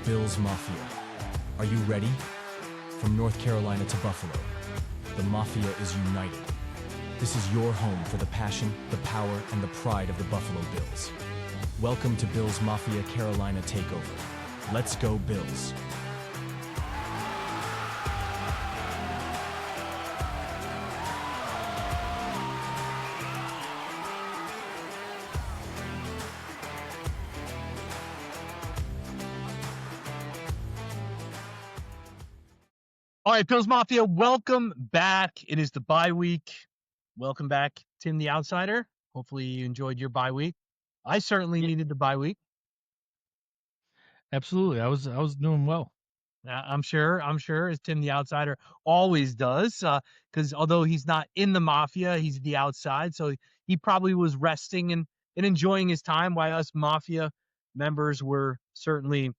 Bills Mafia. Are you ready? From North Carolina to Buffalo, the Mafia is united. This is your home for the passion, the power, and the pride of the Buffalo Bills. Welcome to Bills Mafia Carolina Takeover. Let's go, Bills. All right, Bills Mafia, welcome back. It is the bye week. Welcome back, Tim the Outsider. Hopefully you enjoyed your bye week. I certainly needed the bye week. Absolutely. I was doing well. I'm sure, as Tim the Outsider always does, because although he's not in the Mafia, he's the outside, so he probably was resting and enjoying his time while us Mafia members were certainly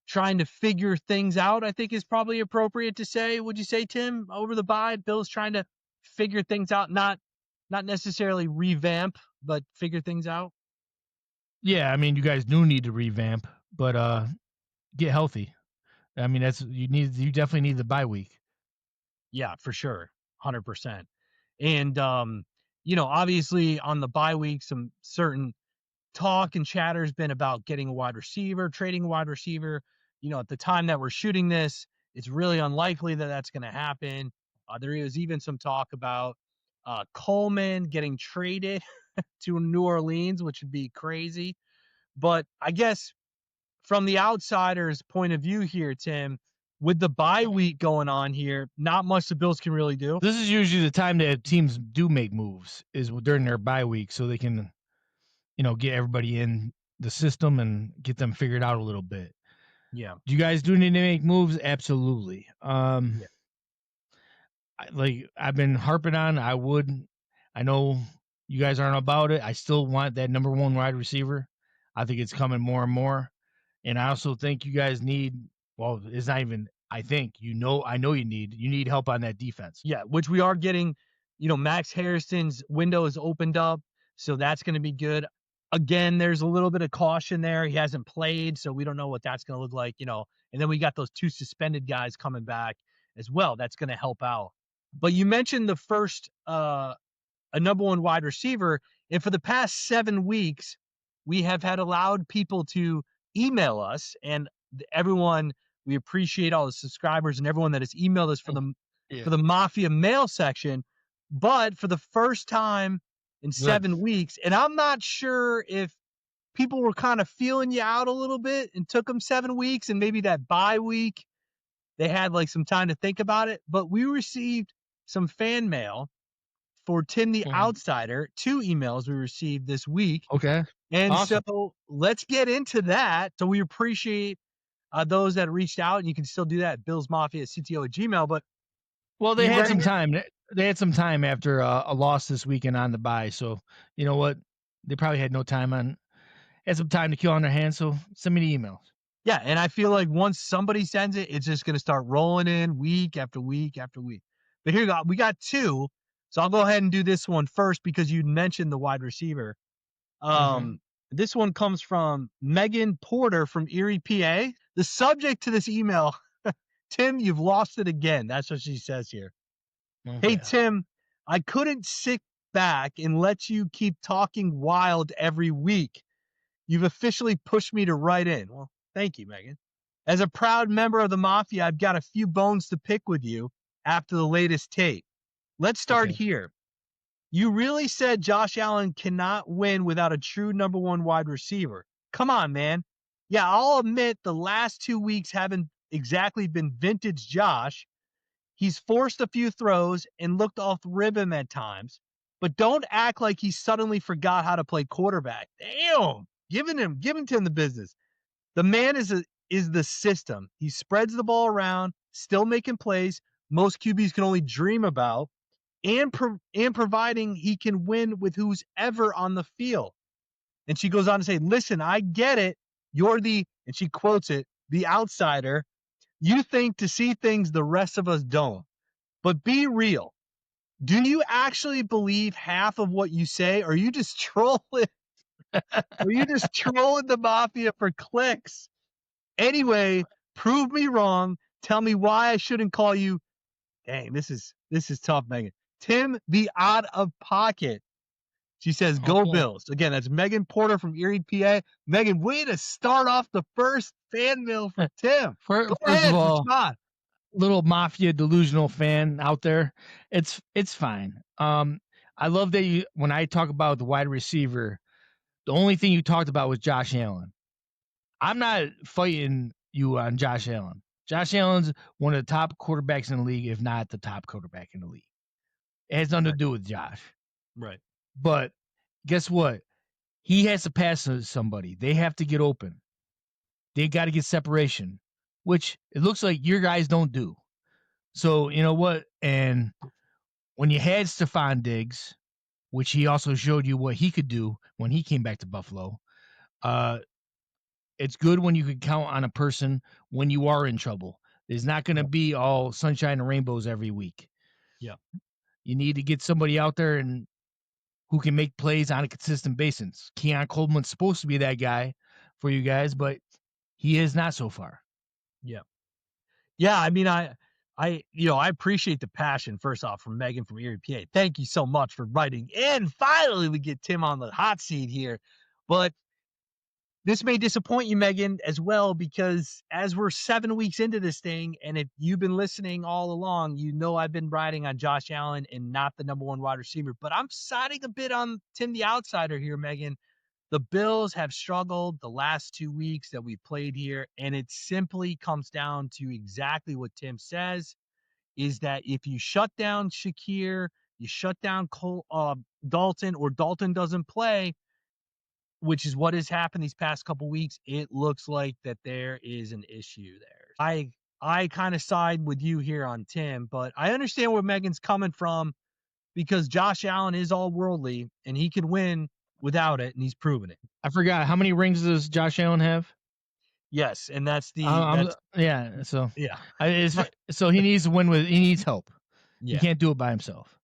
trying to figure things out, I think is probably appropriate to say. Would you say, Tim, over the bye, Bill's trying to figure things out, not necessarily revamp, but figure things out? Yeah, I mean, you guys do need to revamp, but get healthy. I mean, you definitely need the bye week. Yeah, for sure. 100%. And, obviously on the bye week, some certain talk and chatter has been about getting a wide receiver, trading a wide receiver. At the time that we're shooting this, it's really unlikely that that's going to happen. There is even some talk about Coleman getting traded to New Orleans, which would be crazy. But I guess from the outsider's point of view here, Tim, with the bye week going on here, not much the Bills can really do. This is usually the time that teams do make moves, is during their bye week, so they can, get everybody in the system and get them figured out a little bit. Yeah. Do you guys do need to make moves? Absolutely. I've been harping on, I know you guys aren't about it. I still want that number one wide receiver. I think it's coming more and more. And I also think you guys need, well, it's not even, I think, I know you need help on that defense. Yeah, which we are getting. Max Harrison's window is opened up, so that's going to be good. Again, there's a little bit of caution there. He hasn't played, so we don't know what that's going to look like, And then we got those two suspended guys coming back as well. That's going to help out. But you mentioned the first, a number one wide receiver, and for the past 7 weeks, we have had allowed people to email us, and everyone, we appreciate all the subscribers and everyone that has emailed us for the Mafia mail section. But for the first time in 7 weeks, and I'm not sure if people were kind of feeling you out a little bit and took them 7 weeks, and maybe that bye week they had like some time to think about it, but we received some fan mail for Tim the Outsider, 2 emails we received this week. Okay. And awesome. So let's get into that. So we appreciate those that reached out, and you can still do that at BillsMafia@CTO@gmail. But they had some time. They had some time after a loss this weekend on the bye. So you know what? They probably had some time to kill on their hands. So send me the emails. Yeah, and I feel like once somebody sends it, it's just going to start rolling in week after week after week. But here we got 2. So I'll go ahead and do this one first because you mentioned the wide receiver. This one comes from Megan Porter from Erie, PA. The subject to this email, Tim, you've lost it again. That's what she says here. Okay. Hey, Tim, I couldn't sit back and let you keep talking wild every week. You've officially pushed me to write in. Well, thank you, Megan. As a proud member of the Mafia, I've got a few bones to pick with you after the latest tape. Let's start here. You really said Josh Allen cannot win without a true number one wide receiver. Come on, man. Yeah, I'll admit the last 2 weeks haven't exactly been vintage Josh. He's forced a few throws and looked off rhythm at times, but don't act like he suddenly forgot how to play quarterback. Damn, giving him the business. The man is the system. He spreads the ball around, still making plays most QBs can only dream about, and providing he can win with who's ever on the field. And she goes on to say, listen, I get it. You're and she quotes it, the outsider. You think to see things the rest of us don't. But be real. Do you actually believe half of what you say, or are you just trolling? Are you just trolling the Mafia for clicks? Anyway, prove me wrong. Tell me why I shouldn't call you. Dang, this is tough, Megan. Tim the Out of Pocket. She says, "Go Okay. Bills." Again, that's Megan Porter from Erie, PA. Megan, way to start off the first fan mail for Tim. Go First of ahead, all, respond. little mafia delusional fan out there. It's fine. I love that when I talk about the wide receiver, the only thing you talked about was Josh Allen. I'm not fighting you on Josh Allen. Josh Allen's one of the top quarterbacks in the league, if not the top quarterback in the league. It has nothing to do with Josh. Right. But guess what? He has to pass to somebody. They have to get open. They got to get separation, which it looks like your guys don't do. So, you know what? And when you had Stephon Diggs, which he also showed you what he could do when he came back to Buffalo, it's good when you can count on a person when you are in trouble. There's not going to be all sunshine and rainbows every week. Yeah. You need to get somebody out there and who can make plays on a consistent basis. Keon Coleman's supposed to be that guy for you guys, but he is not so far. Yeah. Yeah. I mean, I appreciate the passion, first off, from Megan from Erie, PA. Thank you so much for writing in. Finally, we get Tim on the hot seat here. But this may disappoint you, Megan, as well, because as we're 7 weeks into this thing, and if you've been listening all along, you know I've been riding on Josh Allen and not the number one wide receiver. But I'm siding a bit on Tim the Outsider here, Megan. The Bills have struggled the last 2 weeks that we played here, and it simply comes down to exactly what Tim says, is that if you shut down Shakir, you shut down Dalton, or Dalton doesn't play, which is what has happened these past couple weeks, it looks like that there is an issue there. I kind of side with you here on Tim, but I understand where Megan's coming from, because Josh Allen is all worldly and he can win without it, and he's proven it. I forgot, how many rings does Josh Allen have? Yes, and that's the yeah. So yeah. So he needs to win he needs help. Yeah. He can't do it by himself.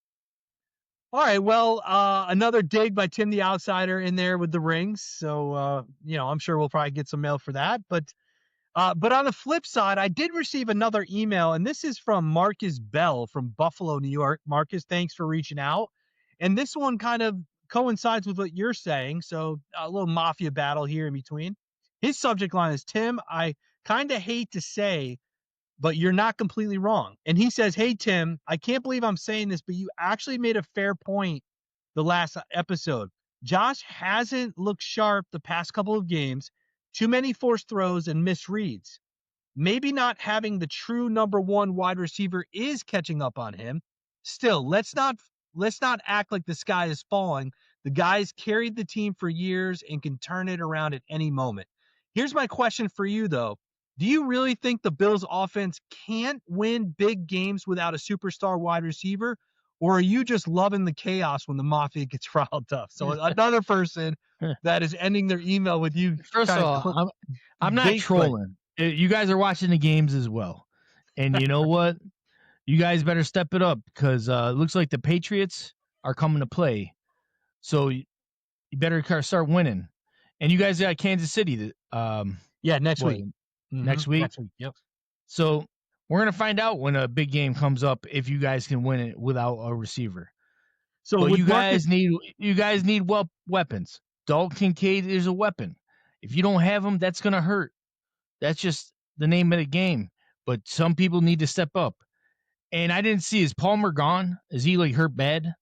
All right, well, another dig by Tim the Outsider in there with the rings. So, I'm sure we'll probably get some mail for that. But on the flip side, I did receive another email, and this is from Marcus Bell from Buffalo, New York. Marcus, thanks for reaching out. And this one kind of coincides with what you're saying. So a little mafia battle here in between. His subject line is, "Tim, I kind of hate to say, but you're not completely wrong." And he says, "Hey, Tim, I can't believe I'm saying this, but you actually made a fair point the last episode. Josh hasn't looked sharp the past couple of games. Too many forced throws and misreads. Maybe not having the true number one wide receiver is catching up on him. Still, let's not act like the sky is falling. The guy's carried the team for years and can turn it around at any moment." Here's my question for you, though. Do you really think the Bills offense can't win big games without a superstar wide receiver? Or are you just loving the chaos when the Mafia gets riled up? So another person that is ending their email with you. First of all, I'm not trolling. You guys are watching the games as well. And you know what? You guys better step it up, because it looks like the Patriots are coming to play. So you better start winning. And you guys got Kansas City. Next week. Next week? Next week, yep. So we're going to find out when a big game comes up if you guys can win it without a receiver. So you guys need weapons. Dalton Kincaid is a weapon. If you don't have him, that's going to hurt. That's just the name of the game. But some people need to step up. And I didn't see, is Palmer gone? Is he hurt bad?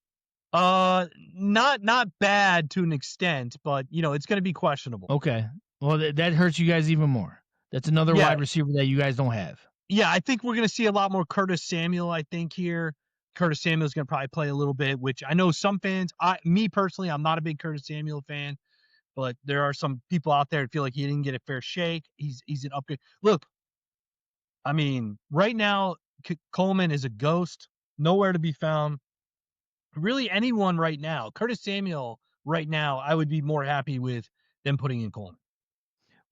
Not bad to an extent, but it's going to be questionable. Okay. Well, that hurts you guys even more. That's another wide receiver that you guys don't have. Yeah, I think we're going to see a lot more Curtis Samuel, I think, here. Curtis Samuel is going to probably play a little bit, which I know some fans, me personally, I'm not a big Curtis Samuel fan, but there are some people out there that feel like he didn't get a fair shake. He's an upgrade. Look, I mean, right now, Coleman is a ghost, nowhere to be found. Really, anyone right now, Curtis Samuel right now, I would be more happy with them putting in Coleman.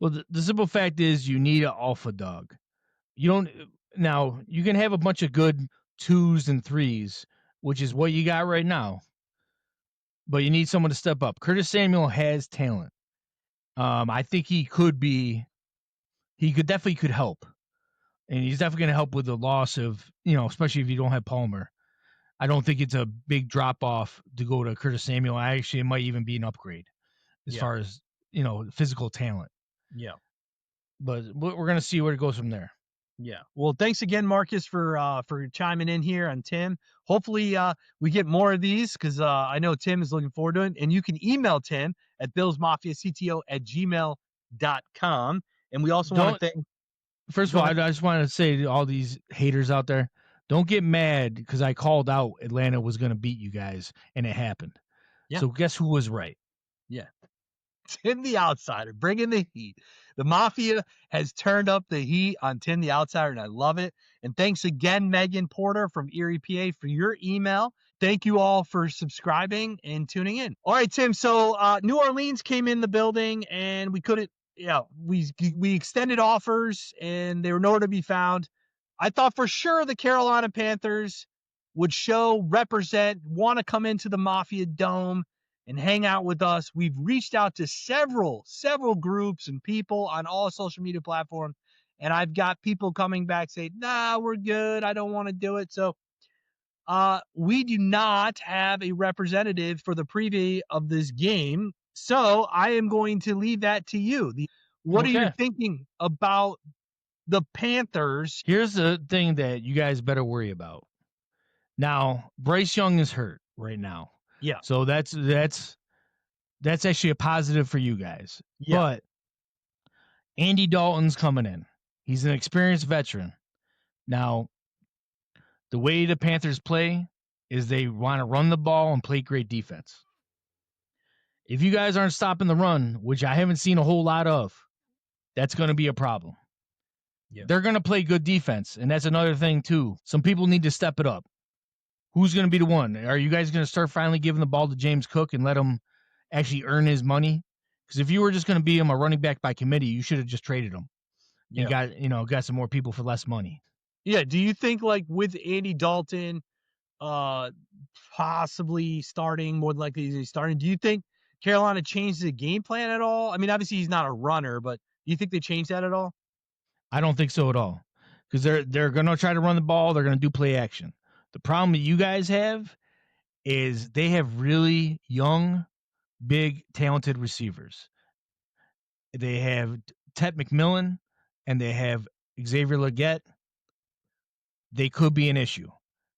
Well, the simple fact is you need an alpha dog. You can have a bunch of good 2s and 3s, which is what you got right now, but you need someone to step up. Curtis Samuel has talent. I think he could be he could help, and he's definitely going to help with the loss of, especially if you don't have Palmer. I don't think it's a big drop off to go to Curtis Samuel. It might even be an upgrade as far as physical talent. Yeah. But we're going to see where it goes from there. Yeah. Well, thanks again, Marcus, for chiming in here on Tim. Hopefully, we get more of these because I know Tim is looking forward to it. And you can email Tim at billsmafiacto@gmail.com. And we also want to thank. First of all, I just want to say to all these haters out there, don't get mad because I called out Atlanta was going to beat you guys, and it happened. Yeah. So guess who was right? Yeah. Tim the Outsider, bringing the heat. The Mafia has turned up the heat on Tim the Outsider, and I love it. And thanks again, Megan Porter from Erie, PA, for your email. Thank you all for subscribing and tuning in. All right, Tim. So New Orleans came in the building, and we couldn't. Yeah, we extended offers, and they were nowhere to be found. I thought for sure the Carolina Panthers would represent, want to come into the Mafia Dome and hang out with us. We've reached out to several groups and people on all social media platforms, and I've got people coming back saying, nah, we're good. I don't want to do it. So we do not have a representative for the preview of this game. So I am going to leave that to you. What are you thinking about the Panthers? Here's the thing that you guys better worry about. Now, Bryce Young is hurt right now. Yeah. So that's actually a positive for you guys. Yeah. But Andy Dalton's coming in. He's an experienced veteran. Now, the way the Panthers play is they want to run the ball and play great defense. If you guys aren't stopping the run, which I haven't seen a whole lot of, that's going to be a problem. Yeah. They're going to play good defense, and that's another thing too. Some people need to step it up. Who's going to be the one? Are you guys going to start finally giving the ball to James Cook and let him actually earn his money? Because if you were just going to be him a running back by committee, you should have just traded him and got some more people for less money. Yeah. Do you think like with Andy Dalton possibly starting, more than likely he's starting, do you think Carolina changed the game plan at all? I mean, obviously he's not a runner, but do you think they changed that at all? I don't think so at all. Because they're going to try to run the ball. They're going to do play action. The problem that you guys have is they have really young, big, talented receivers. They have Ted McMillan and they have Xavier Legette. They could be an issue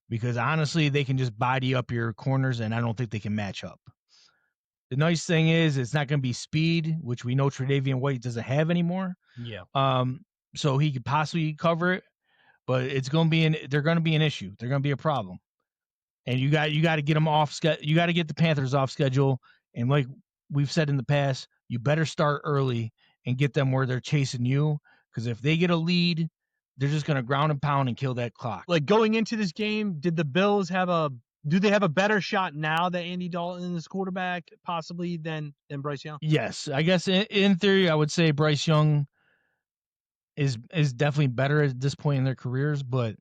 because honestly, they can just body up your corners, and I don't think they can match up. The nice thing is it's not going to be speed, which we know Tre'Davious White doesn't have anymore. Yeah. So he could possibly cover it, but it's going to be they're going to be an issue. They're going to be a problem. And you got to get them off schedule. You got to get the Panthers off schedule. And like we've said in the past, you better start early and get them where they're chasing you. Because if they get a lead, they're just going to ground and pound and kill that clock. Like going into this game, do they have a better shot now that Andy Dalton is quarterback possibly than Bryce Young? Yes. I guess in theory, I would say Bryce Young is definitely better at this point in their careers, but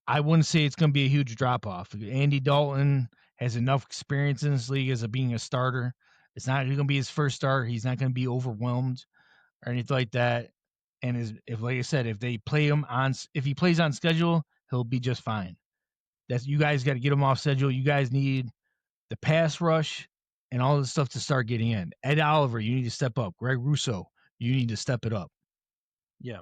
I wouldn't say it's going to be a huge drop-off. Andy Dalton has enough experience in this league as being a starter. It's not going to be his first start. He's not going to be overwhelmed or anything like that. And like I said, if he plays on schedule, he'll be just fine. You guys got to get him off schedule. You guys need the pass rush and all this stuff to start getting in. Ed Oliver, you need to step up. Greg Rousseau, you need to step it up. Yeah.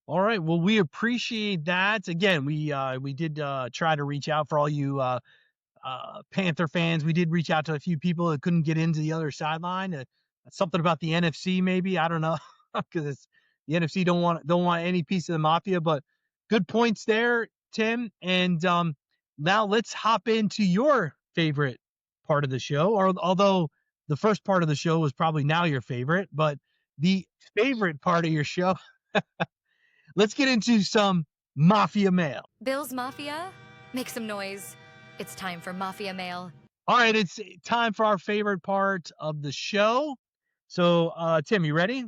All right. Well, we appreciate that. Again, we did try to reach out for all you Panther fans. We did reach out to a few people that couldn't get into the other sideline. Something about the NFC, maybe, I don't know, because the NFC don't want any piece of the Mafia. But good points there, Tim. And now let's hop into your favorite part of the show. Or although the first part of the show was probably now your favorite, but the favorite part of your show. Let's get into some Mafia Mail. Bills Mafia, make some noise. It's time for Mafia Mail. All right, it's time for our favorite part of the show. So, Tim, you ready?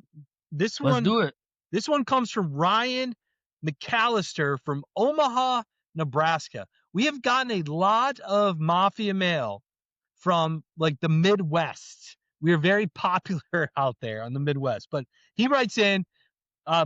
Let's do it. This one comes from Ryan McAllister from Omaha, Nebraska. We have gotten a lot of Mafia Mail from like the Midwest. We are very popular out there on the Midwest. But he writes in,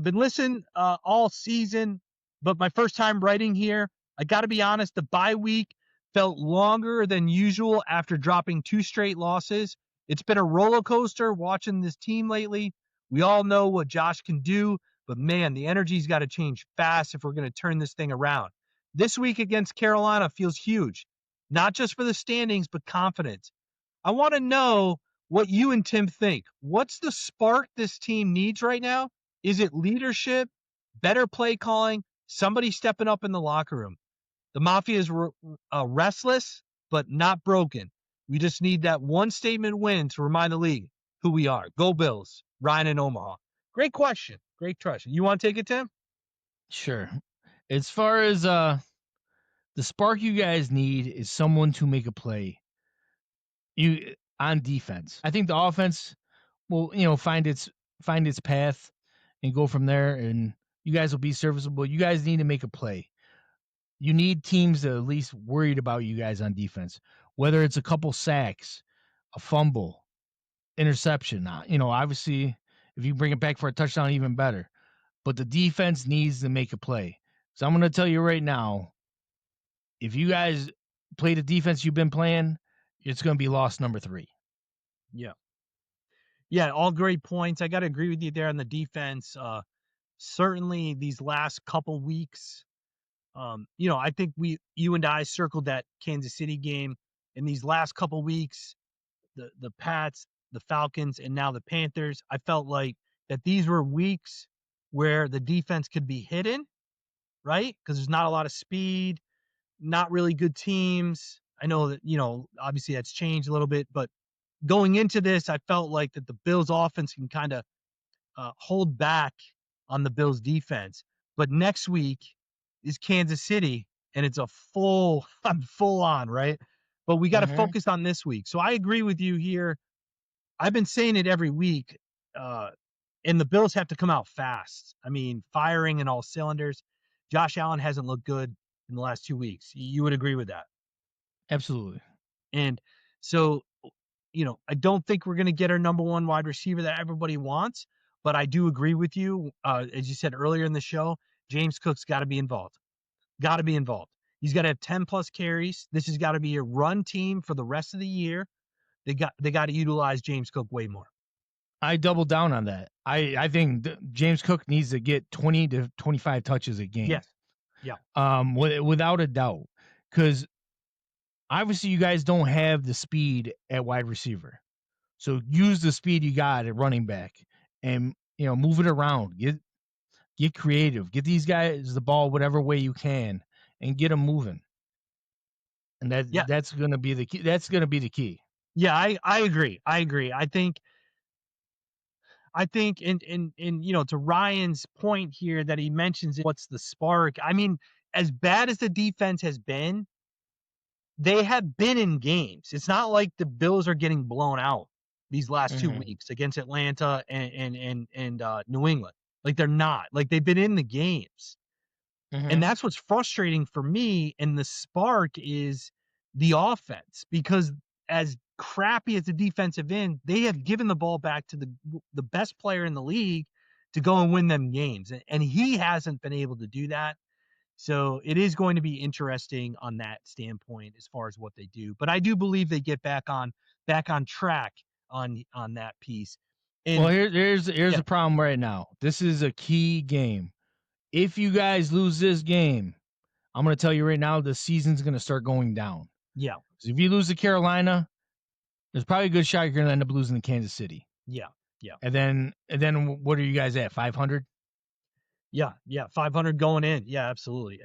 been listening all season, but my first time writing here. I got to be honest, the bye week felt longer than usual after dropping 2 straight losses. It's been a roller coaster watching this team lately. We all know what Josh can do, but man, the energy's got to change fast if we're going to turn this thing around. This week against Carolina feels huge, not just for the standings, but confidence. I want to know what you and Tim think. What's the spark this team needs right now? Is it leadership, better play calling, somebody stepping up in the locker room? The Mafia is restless, but not broken. We just need that one statement win to remind the league who we are. Go Bills, Ryan in Omaha. Great question. Great question. You want to take it, Tim? Sure. As far as the spark you guys need is someone to make a play. You on defense. I think the offense will, find its path and go from there, and you guys will be serviceable. You guys need to make a play. You need teams that are at least worried about you guys on defense, whether it's a couple sacks, a fumble, interception. Obviously, if you bring it back for a touchdown, even better. But the defense needs to make a play. So I'm going to tell you right now, if you guys play the defense you've been playing, it's going to be loss number 3. Yeah. Yeah, all great points. I got to agree with you there on the defense. Certainly these last couple weeks, I think you and I circled that Kansas City game. In these last couple weeks, the Pats, the Falcons, and now the Panthers, I felt like that these were weeks where the defense could be hidden, right? Because there's not a lot of speed, not really good teams. I know that, obviously that's changed a little bit, but going into this, I felt like that the Bills offense can kind of hold back on the Bills defense. But next week is Kansas City, and it's a full on, right? But we got to focus on this week. So I agree with you here. I've been saying it every week, and the Bills have to come out fast. I mean, firing in all cylinders. Josh Allen hasn't looked good in the last 2 weeks. You would agree with that? Absolutely. And so, I don't think we're going to get our number one wide receiver that everybody wants, but I do agree with you. As you said earlier in the show, James Cook's got to be involved. Got to be involved. He's got to have 10 plus carries. This has got to be a run team for the rest of the year. They got to utilize James Cook way more. I double down on that. I think James Cook needs to get 20 to 25 touches a game. Yes. Yeah. Without a doubt, because obviously you guys don't have the speed at wide receiver, so use the speed you got at running back, and move it around. Get creative. Get these guys the ball whatever way you can, and get them moving. And that's going to be the key. That's going to be the key. Yeah, I agree. I think in to Ryan's point here that he mentions what's the spark. I mean, as bad as the defense has been, they have been in games. It's not like the Bills are getting blown out these last 2 weeks against Atlanta and New England. Like they're not. Like they've been in the games. And that's what's frustrating for me. And the spark is the offense, because as crappy as the defensive end, they have given the ball back to the best player in the league to go and win them games. And he hasn't been able to do that. So it is going to be interesting on that standpoint as far as what they do. But I do believe they get back on track on that piece. And well, here's the problem right now. This is a key game. If you guys lose this game, I'm going to tell you right now, the season's going to start going down. Yeah. So if you lose to Carolina, there's probably a good shot you're going to end up losing to Kansas City. Yeah. Yeah. And then what are you guys at? 500? Yeah. 500 going in. Yeah, absolutely.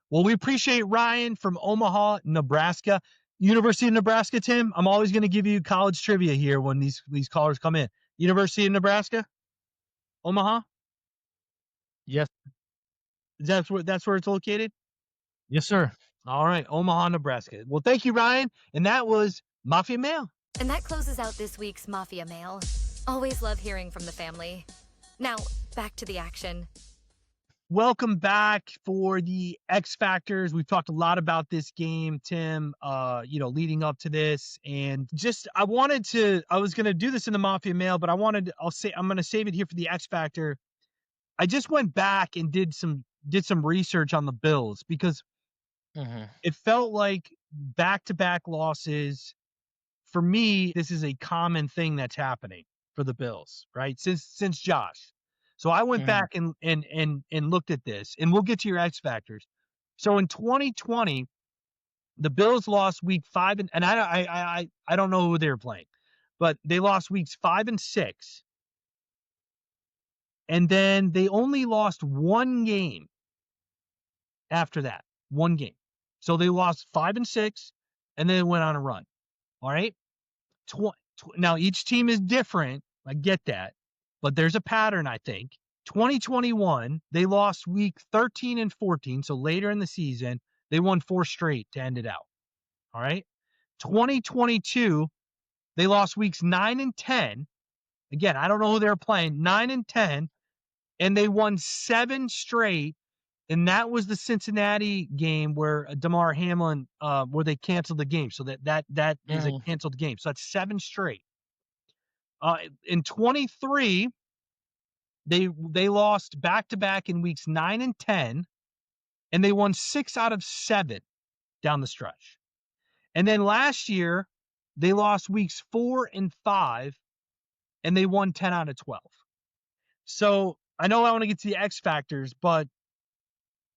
Well, we appreciate Ryan from Omaha, Nebraska. University of Nebraska, Tim. I'm always going to give you college trivia here when these callers come in. University of Nebraska? Omaha? Yes. That's where it's located? Yes, sir. All right, Omaha, Nebraska. Well, thank you, Ryan. And that was Mafia Mail. And that closes out this week's Mafia Mail. Always love hearing from the family. Now, back to the action. Welcome back for the X Factors. We've talked a lot about this game, Tim, leading up to this. And just, I was going to do this in the Mafia Mail, but I'm going to save it here for the X Factor. I just went back and did some research on the Bills because it felt like back-to-back losses. For me, this is a common thing that's happening for the Bills, right? Since Josh. So I went back and looked at this, and we'll get to your X factors. So in 2020, the Bills lost week 5 and I don't know who they were playing, but they lost weeks 5 and 6. And then they only lost one game after that. One game. So they lost 5 and 6 and then went on a run. All right? Now each team is different. I get that. But there's a pattern, I think. 2021, they lost week 13 and 14. So later in the season, they won 4 straight to end it out. All right. 2022, they lost weeks 9 and 10. Again, I don't know who they're playing. 9 and 10. And they won 7 straight. And that was the Cincinnati game where Damar Hamlin, where they canceled the game. So that is a canceled game. So that's 7 straight. In 23, they lost back-to-back in weeks 9 and 10, and they won 6 out of 7 down the stretch. And then last year, they lost weeks 4 and 5, and they won 10 out of 12. So I know I want to get to the X factors, but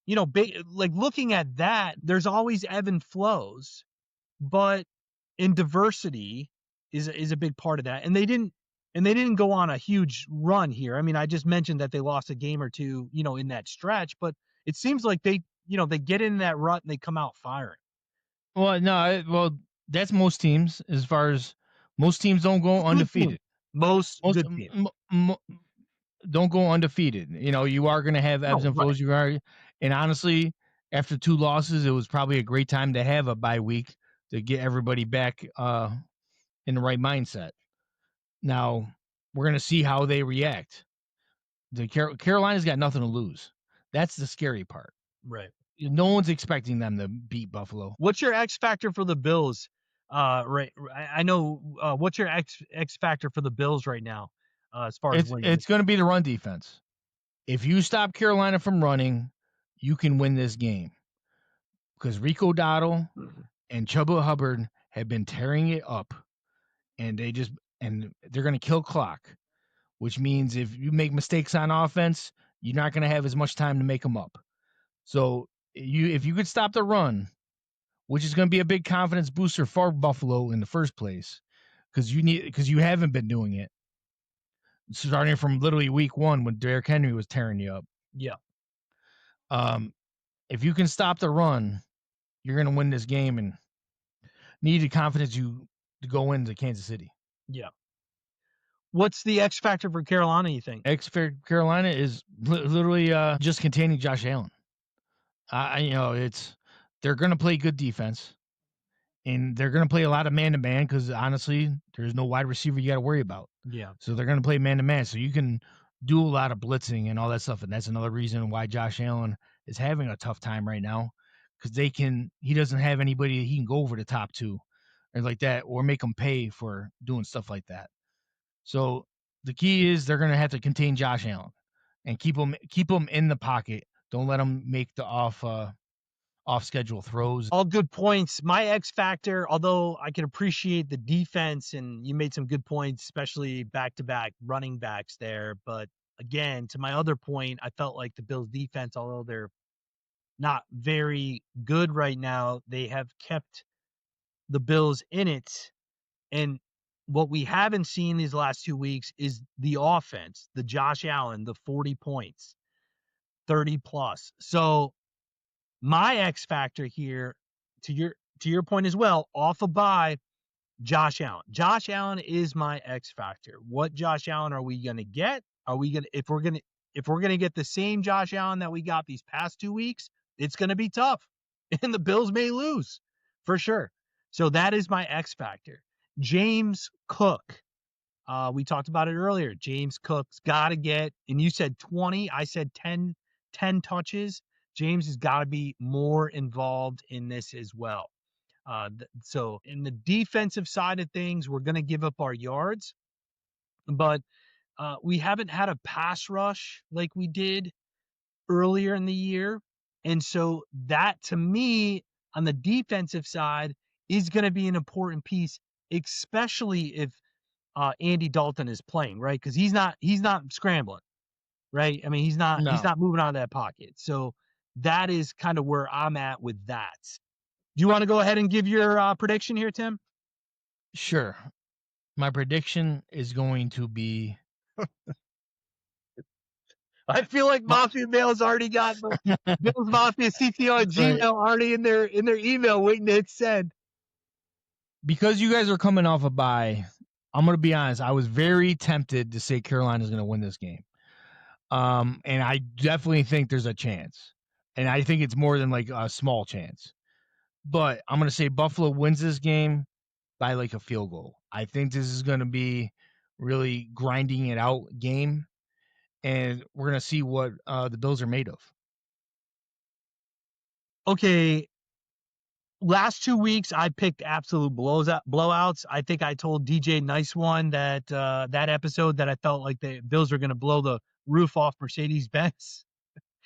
looking at that, there's always ebb and flows, but in diversity is a big part of that. And they didn't go on a huge run here. I mean, I just mentioned that they lost a game or two, in that stretch, but it seems like they get in that rut and they come out firing. Well, no, that's most teams. As far as most teams don't go undefeated. Most good teams. Don't go undefeated. You are going to have ebbs and flows. Right. And honestly, after 2 losses, it was probably a great time to have a bye week to get everybody back in the right mindset. Now, we're going to see how they react. Carolina's got nothing to lose. That's the scary part. Right. No one's expecting them to beat Buffalo. What's your X factor for the Bills? Right. I know. What's your X factor for the Bills right now? As far as winning, it's going to be the run defense. If you stop Carolina from running, you can win this game. Because Rico Dowdle and Chuba Hubbard have been tearing it up, and they're going to kill clock, which means if you make mistakes on offense, you're not going to have as much time to make them up. So if you could stop the run, which is going to be a big confidence booster for Buffalo in the first place, because you haven't been doing it, starting from literally week 1 when Derrick Henry was tearing you up. Yeah. If you can stop the run, you're going to win this game and need the confidence to go into Kansas City. Yeah. What's the X factor for Carolina, you think? X for Carolina is literally just containing Josh Allen. They're going to play good defense, and they're going to play a lot of man-to-man because, honestly, there's no wide receiver you got to worry about. Yeah. So they're going to play man-to-man. So you can do a lot of blitzing and all that stuff, and that's another reason why Josh Allen is having a tough time right now, because he doesn't have anybody he can go over the top to or like that, or make them pay for doing stuff like that. So the key is they're going to have to contain Josh Allen and keep him in the pocket. Don't let him make the off schedule throws. All good points. My X factor, although I can appreciate the defense, and you made some good points, especially back-to-back running backs there. But again, to my other point, I felt like the Bills defense, although they're not very good right now, they have kept the Bills in it. And what we haven't seen these last 2 weeks is the offense, the Josh Allen, the 40 points, 30 plus. So my X factor here, to your point as well, off a bye, Josh Allen. Josh Allen is my X factor. What Josh Allen are we gonna get? If we're gonna get the same Josh Allen that we got these past 2 weeks, it's gonna be tough, and the Bills may lose for sure. So that is my X factor. James Cook. We talked about it earlier. James Cook's got to get, and you said 20, I said 10 10 touches, James has got to be more involved in this as well. So in the defensive side of things, we're going to give up our yards, but we haven't had a pass rush like we did earlier in the year. And so that, to me, on the defensive side, is going to be an important piece, especially if Andy Dalton is playing, right? Because he's not scrambling, right? I mean, he's not No, moving out of that pocket. So that is kind of where I'm at with that. Do you want to go ahead and give your prediction here, Tim? sure. My prediction is going to be I feel like Mafia Mail's already got the Bills Mafia CTO at Gmail Right. already in their email waiting to hit send. Because you guys are coming off a bye. I'm going to be honest. I was very tempted to say Carolina's going to win this game. And I definitely think there's a chance. And I think it's more than like a small chance. But I'm going to say Buffalo wins this game by like a field goal. I think this is going to be really grinding it out game. And we're going to see what the Bills are made of. Okay, last 2 weeks I picked absolute blowouts. I think I told DJ Nice One that that episode that I felt like the Bills were going to blow the roof off Mercedes-Benz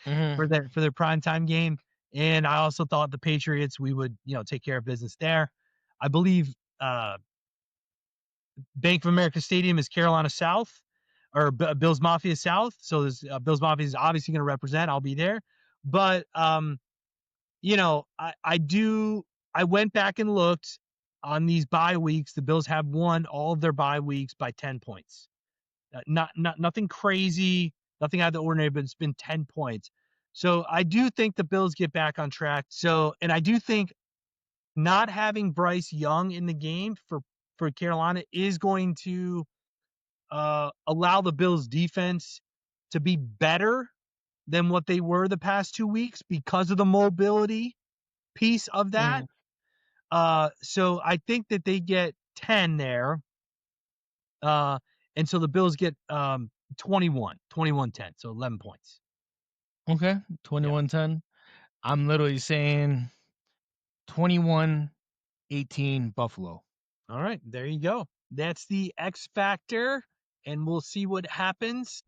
for their primetime game, and I also thought the Patriots, we would take care of business there. I believe Bank of America Stadium is Carolina South, or Bills Mafia South. So there's Bills Mafia is obviously going to represent. I'll be there, but I went back and looked on these bye weeks. The Bills have won all of their bye weeks by 10 points. Nothing crazy, nothing out of the ordinary, but it's been 10 points. So I do think the Bills get back on track. And I do think not having Bryce Young in the game for Carolina is going to allow the Bills defense to be better than what they were the past 2 weeks because of the mobility piece of that. So I think that they get 10 there. And so the Bills get 21-10, so 11 points. Okay, 21-10. I'm literally saying 21-18 Buffalo. All right, there you go. That's the X factor, and we'll see what happens.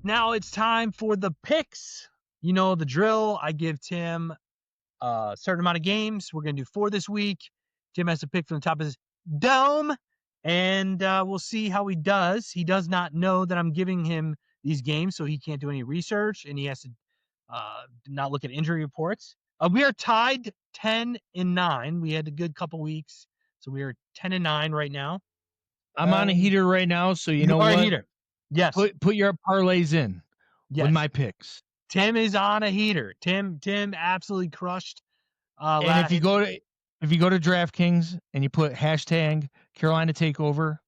Now it's time for the picks. You know the drill. I give Tim a certain amount of games. We're going to do 4 this week. Tim has to pick from the top of his dome, and we'll see how he does. He does not know that I'm giving him these games, so he can't do any research, and he has to not look at injury reports. We are tied 10-9. We had a good couple weeks, so we are 10-9 right now. I'm on a heater right now, so you know are what? A heater. Yes. Put your parlays in with my picks. Tim is on a heater. Tim absolutely crushed. And if you go to DraftKings and you put hashtag Carolina Takeover,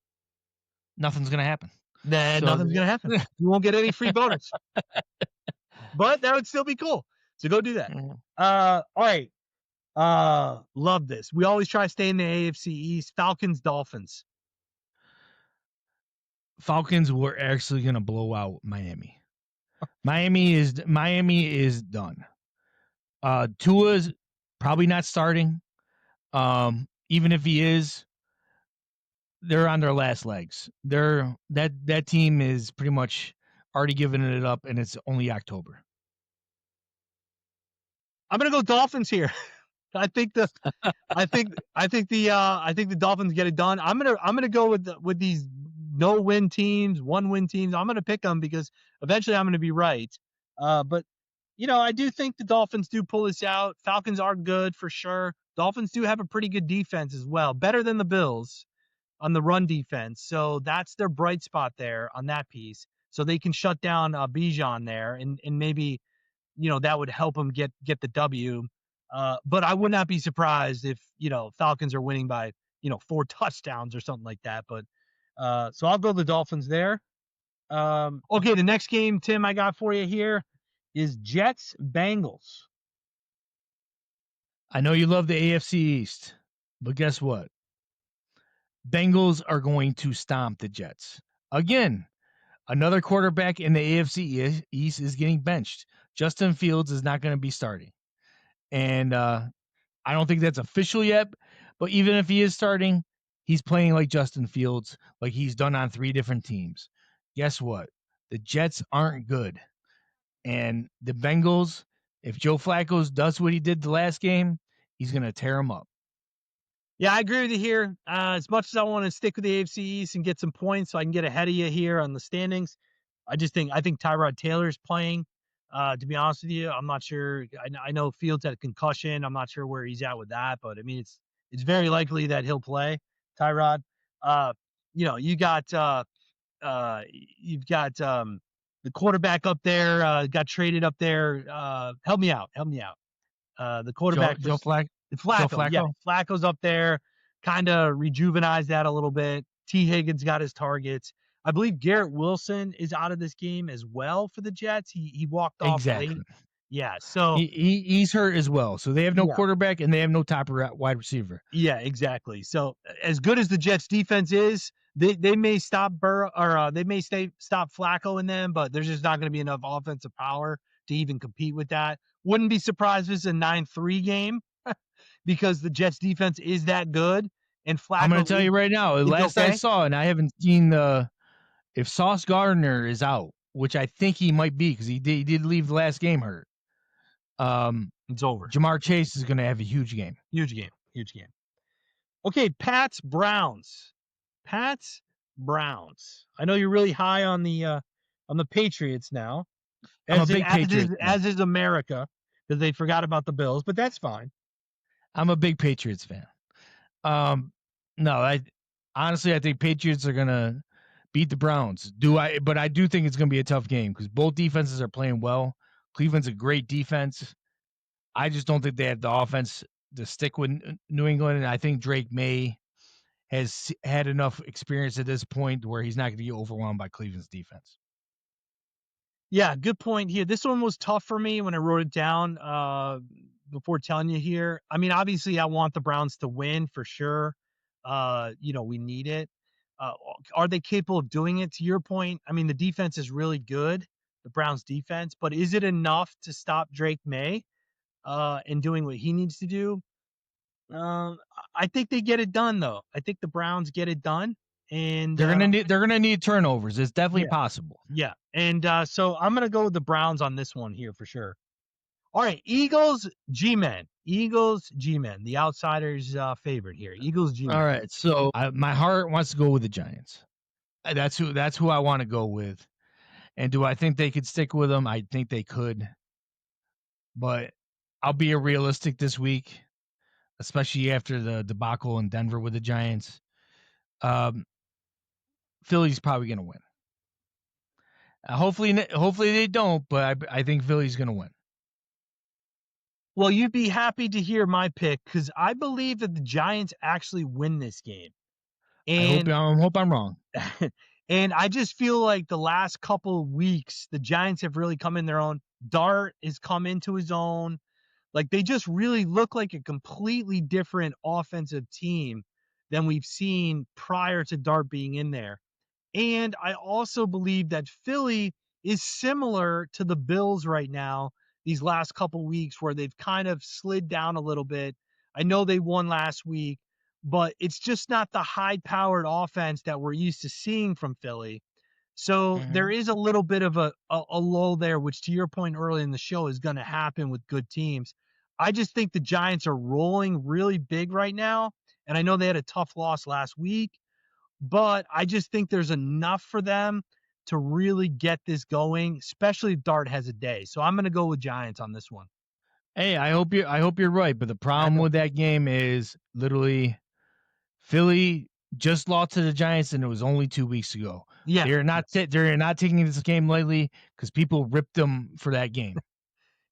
nothing's gonna happen. Nothing's gonna happen. You won't get any free bonus. But that would still be cool. So go do that. All right. Love this. We always try to stay in the AFC East. Falcons, Dolphins. Falcons were actually gonna blow out Miami. Miami is done. Tua's probably not starting. Even if he is, they're on their last legs. That team is pretty much already giving it up, and it's only October. I'm gonna go Dolphins here. I think the Dolphins get it done. I'm gonna go with these no-win teams, one-win teams. I'm gonna pick them because eventually I'm gonna be right. But I do think the Dolphins do pull this out. Falcons are good for sure. Dolphins do have a pretty good defense as well, better than the Bills on the run defense. So that's their bright spot there on that piece. So they can shut down Bijan there, and maybe that would help them get the W. But I would not be surprised if Falcons are winning by 4 touchdowns or something like that. But so I'll go the Dolphins there. Okay, the next game, Tim, I got for you here is Jets Bengals. I know you love the AFC East, but guess what? Bengals are going to stomp the Jets. Again, Another quarterback in the AFC East is getting benched. Justin Fields is not going to be starting. And I don't think that's official yet, but even if he is starting, he's playing like Justin Fields, like he's done on 3 different teams. Guess what? The Jets aren't good. And the Bengals, if Joe Flacco does what he did the last game, he's going to tear them up. Yeah, I agree with you here. As much as I want to stick with the AFC East and get some points so I can get ahead of you here on the standings, I think Tyrod Taylor's playing. To be honest with you, I'm not sure. I know Fields had a concussion. I'm not sure where he's at with that, but I mean it's very likely that he'll play. Tyrod. You got you've got the quarterback up there, got traded up there. Help me out. The quarterback Joe Flacco. Flacco? Yeah, Flacco's up there, kind of rejuvenized that a little bit. T. Higgins got his targets. I believe Garrett Wilson is out of this game as well for the Jets. He walked off late. Yeah, so he's hurt as well. So they have no quarterback and they have no top wide receiver. Yeah, exactly. So as good as the Jets defense is, they may stop they may stop Flacco in them, but there's just not going to be enough offensive power to even compete with that. Wouldn't be surprised if it's a 9-3 game because the Jets defense is that good. And Flacco, I'm going to tell you right now, last I saw, and I haven't seen if Sauce Gardner is out, which I think he might be because he did leave the last game hurt. It's over. Jamar Chase is going to have a huge game. Huge game. Okay, Pats Browns. I know you're really high on the Patriots now. I'm a big Patriots fan. As is America, because they forgot about the Bills, but that's fine. I'm a big Patriots fan. No, I think Patriots are gonna beat the Browns. But I do think it's gonna be a tough game because both defenses are playing well. Cleveland's a great defense. I just don't think they have the offense to stick with New England, and I think Drake May has had enough experience at this point where he's not going to get overwhelmed by Cleveland's defense. Yeah, good point here. This one was tough for me when I wrote it down before telling you here. I mean, obviously, I want the Browns to win for sure. We need it. Are they capable of doing it? To your point, I mean, the defense is really good, the Browns defense, but is it enough to stop Drake May in doing what he needs to do? I think they get it done, though. I think the Browns get it done, and they're gonna need turnovers. It's definitely possible. Yeah, and so I'm gonna go with the Browns on this one here for sure. All right, Eagles G-Men. The outsiders' favorite here. Eagles G-Men. All right, so my heart wants to go with the Giants. That's who I want to go with. And do I think they could stick with them? I think they could, but I'll be realistic this week, especially after the debacle in Denver with the Giants. Philly's probably going to win. Hopefully they don't, but I think Philly's going to win. Well, you'd be happy to hear my pick because I believe that the Giants actually win this game. And I hope I'm wrong. And I just feel like the last couple of weeks, the Giants have really come in their own. Dart has come into his own. Like, they just really look like a completely different offensive team than we've seen prior to Dart being in there. And I also believe that Philly is similar to the Bills right now, these last couple weeks where they've kind of slid down a little bit. I know they won last week, but it's just not the high-powered offense that we're used to seeing from Philly. So there is a little bit of a lull there, which to your point early in the show is going to happen with good teams. I just think the Giants are rolling really big right now, and I know they had a tough loss last week, but I just think there's enough for them to really get this going, especially if Dart has a day. So I'm going to go with Giants on this one. Hey, I hope you're right, but the problem with that game is literally Philly just lost to the Giants, and it was only 2 weeks ago. Yeah, they're not taking this game lightly because people ripped them for that game.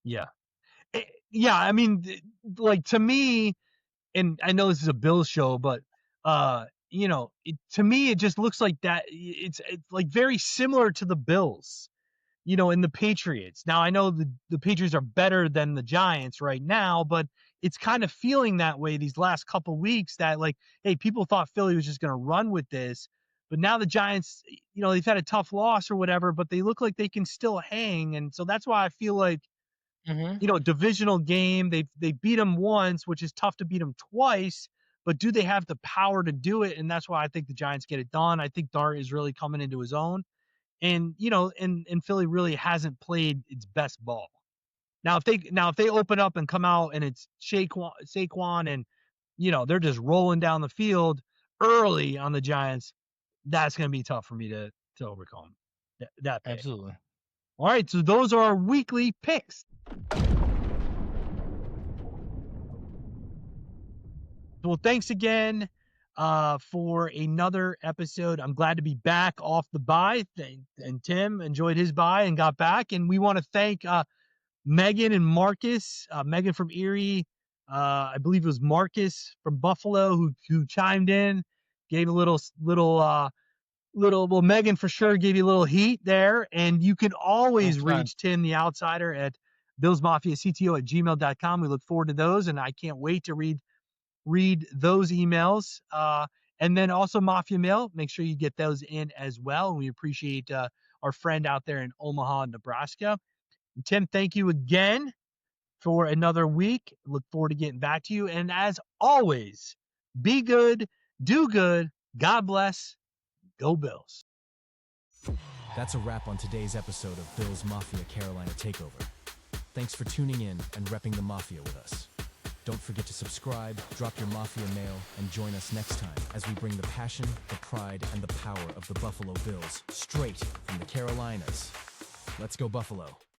Yeah. I mean, like, to me, and I know this is a Bills show, but to me, it just looks like that. It's like very similar to the Bills, and the Patriots. Now, I know the Patriots are better than the Giants right now, but it's kind of feeling that way these last couple weeks that, like, hey, people thought Philly was just going to run with this, But now the Giants, they've had a tough loss or whatever, but they look like they can still hang. And so that's why I feel like, Mm-hmm. Divisional game, they beat them once, which is tough to beat them twice. But do they have the power to do it? And that's why I think the Giants get it done. I think Dart is really coming into his own. And and Philly really hasn't played its best ball. Now if they open up and come out and it's Saquon and they're just rolling down the field early on the Giants, that's going to be tough for me to overcome that pick. Absolutely. All right, so those are our weekly picks. Well, thanks again for another episode. I'm glad to be back off the bye. And Tim enjoyed his bye and got back. And we want to thank Megan and Marcus. Megan from Erie. I believe it was Marcus from Buffalo who chimed in, gave a little. Well, Megan for sure gave you a little heat there. And you can always Thanks, man. reach Tim the Outsider at BillsMafiaCTO@gmail.com. We look forward to those, and I can't wait to read those emails. And then also Mafia Mail. Make sure you get those in as well. And we appreciate our friend out there in Omaha, Nebraska. And Tim, thank you again for another week. Look forward to getting back to you. And as always, be good, do good, God bless, go Bills. That's a wrap on today's episode of Bills Mafia Carolina Takeover. Thanks for tuning in and repping the Mafia with us. Don't forget to subscribe, drop your Mafia mail, and join us next time as we bring the passion, the pride, and the power of the Buffalo Bills straight from the Carolinas. Let's go Buffalo.